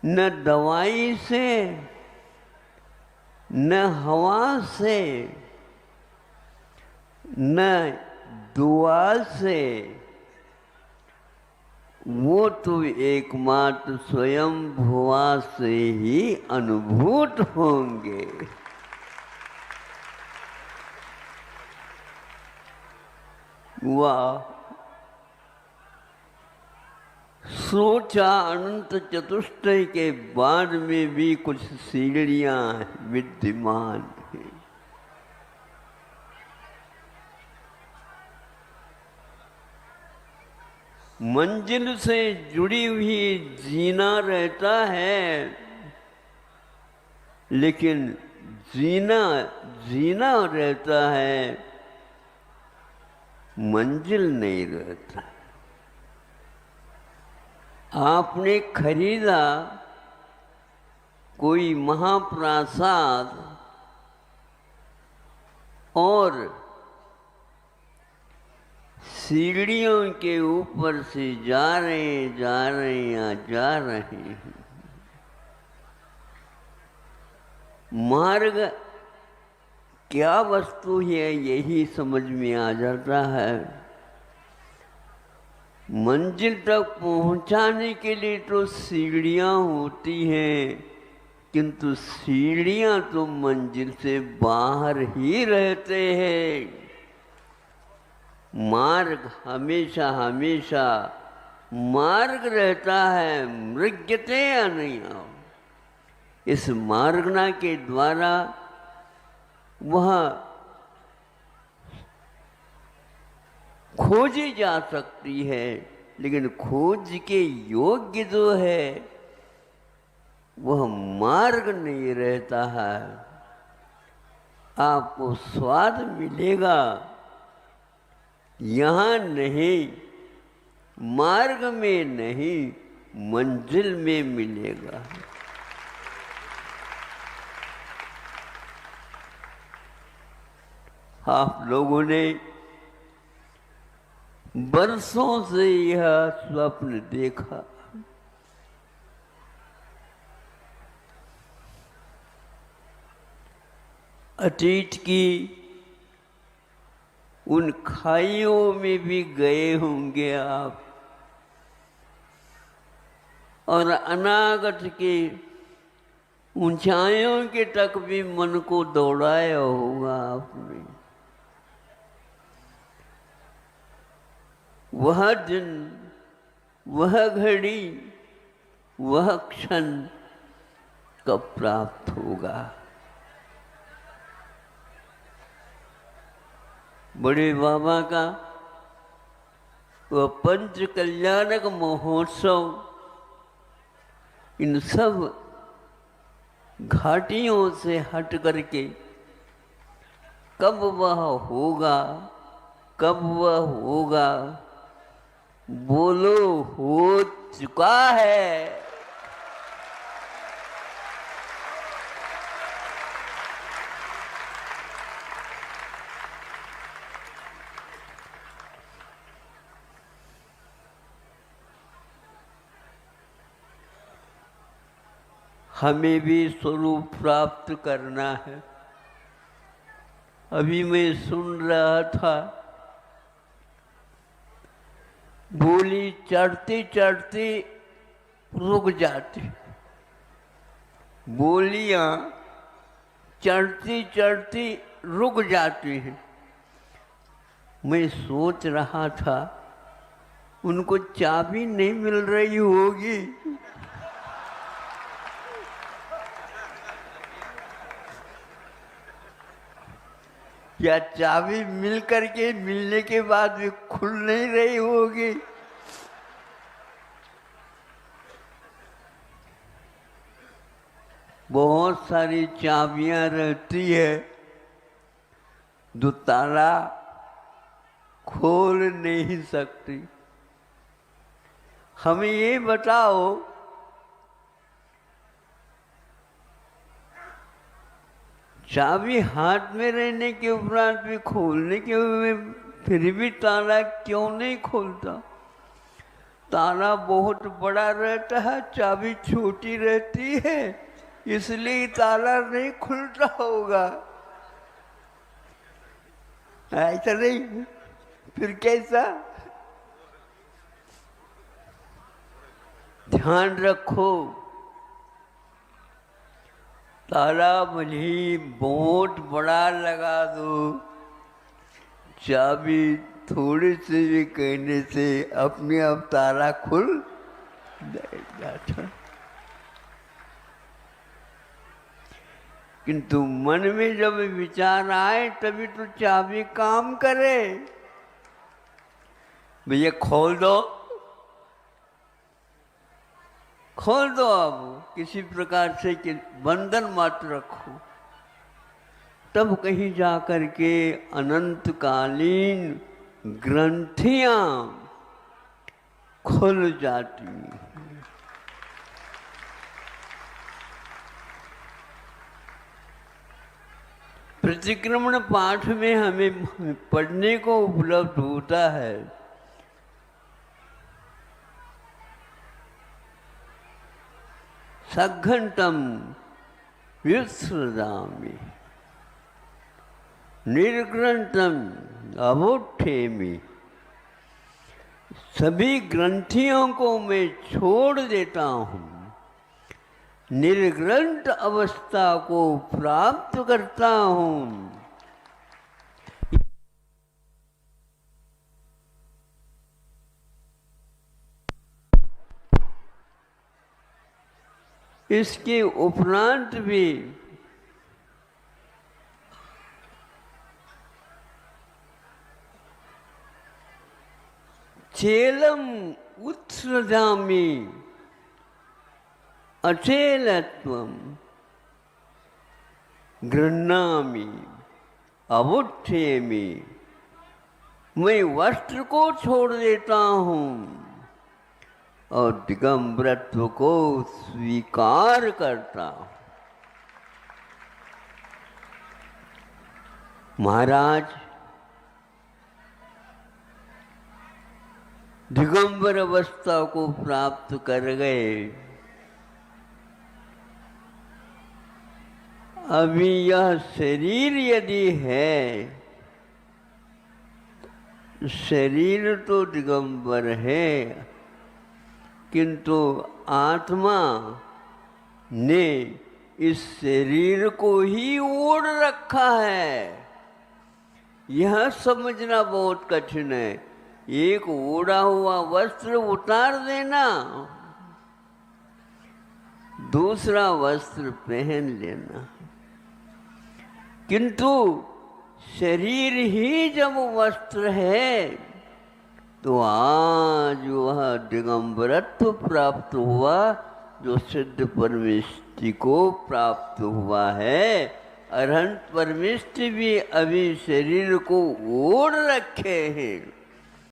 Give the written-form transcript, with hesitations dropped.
न दवाई से न हवा से न दुआ से, वो तो एकमात्र स्वयं भुआ से ही अनुभूत होंगे। वाह! सोचा अनंत चतुष्टय के बाद में भी कुछ सीढ़ियां विद्यमान हैं। मंजिल से जुड़ी हुई जीना रहता है, लेकिन जीना जीना रहता है, मंजिल नहीं रहता। आपने खरीदा कोई महाप्रासाद और सीढ़ियों के ऊपर से जा रहे हैं। मार्ग क्या वस्तु है यही समझ में आ जाता है। मंजिल तक पहुंचाने के लिए तो सीढ़ियां होती हैं, किंतु सीढ़ियां तो मंजिल से बाहर ही रहते हैं। मार्ग हमेशा हमेशा मार्ग रहता है, मृग्यते अनया। इस मार्गना के द्वारा वह खोजी जा सकती है, लेकिन खोज के योग्य जो है वह मार्ग नहीं रहता है। आपको स्वाद मिलेगा यहाँ नहीं, मार्ग में नहीं, मंजिल में मिलेगा। आप लोगों ने बरसों से यह स्वप्न देखा। अतीत की उन खाइयों में भी गए होंगे आप, और अनागत के ऊंचाइयों के तक भी मन को दौड़ाया होगा आपने। वह दिन, वह घड़ी, वह क्षण कब प्राप्त होगा? बड़े बाबा का वह पंच कल्याणक महोत्सव इन सब घाटियों से हट करके कब वह होगा, कब वह होगा? बोलो, हो चुका है। हमें भी स्वरूप प्राप्त करना है। अभी मैं सुन रहा था, बोली चढ़ती चढ़ती रुक जाती, बोलियां चढ़ती चढ़ती रुक जाती हैं। मैं सोच रहा था उनको चाबी नहीं मिल रही होगी, या चाबी मिल करके मिलने के बाद भी खुल नहीं रही होगी। बहुत सारी चाबियां रहती है, जो ताला खोल नहीं सकती। हमें ये बताओ, चाबी हाथ में रहने के उपरांत भी खोलने के हुए फिर भी ताला क्यों नहीं खोलता? ताला बहुत बड़ा रहता है, चाबी छोटी रहती है, इसलिए ताला नहीं खुलता होगा। ऐसा नहीं, फिर कैसा? ध्यान रखो, ताला भले ही बहुत बड़ा लगा दो, चाबी थोड़े से भी कहने से अपने आप ताला खुल जाता। किंतु मन में जब विचार आए तभी तो चाबी काम करे। भैया खोल दो, खोल दो, अब किसी प्रकार से कि बंधन मत रखो, तब कहीं जा कर के अनंतकालीन ग्रंथियां खुल जाती। प्रतिक्रमण पाठ में हमें पढ़ने को उपलब्ध होता है सघंटम विसृजामि निर्ग्रंथम अवोठेमि। सभी ग्रंथियों को मैं छोड़ देता हूँ, निर्ग्रंथ अवस्था को प्राप्त करता हूँ। इसके उपरांत भी चेलम उत्सृजामि अचेलत्वम गृह्णामि अवुत्थेमि। मैं वस्त्र को छोड़ देता हूँ और दिगंबरत्व को स्वीकार करता हूँ। महाराज दिगंबर अवस्था को प्राप्त कर गए, अभी यह शरीर यदि है, शरीर तो दिगंबर है, किंतु आत्मा ने इस शरीर को ही ओढ़ रखा है। यह समझना बहुत कठिन है। एक ओढ़ा हुआ वस्त्र उतार देना, दूसरा वस्त्र पहन लेना, किंतु शरीर ही जब वस्त्र है तो आज वह दिगंबरत्व प्राप्त हुआ जो सिद्ध परमेष्टि को प्राप्त हुआ है। अरहंत परमेष्टि भी अभी शरीर को ओढ़ रखे हैं।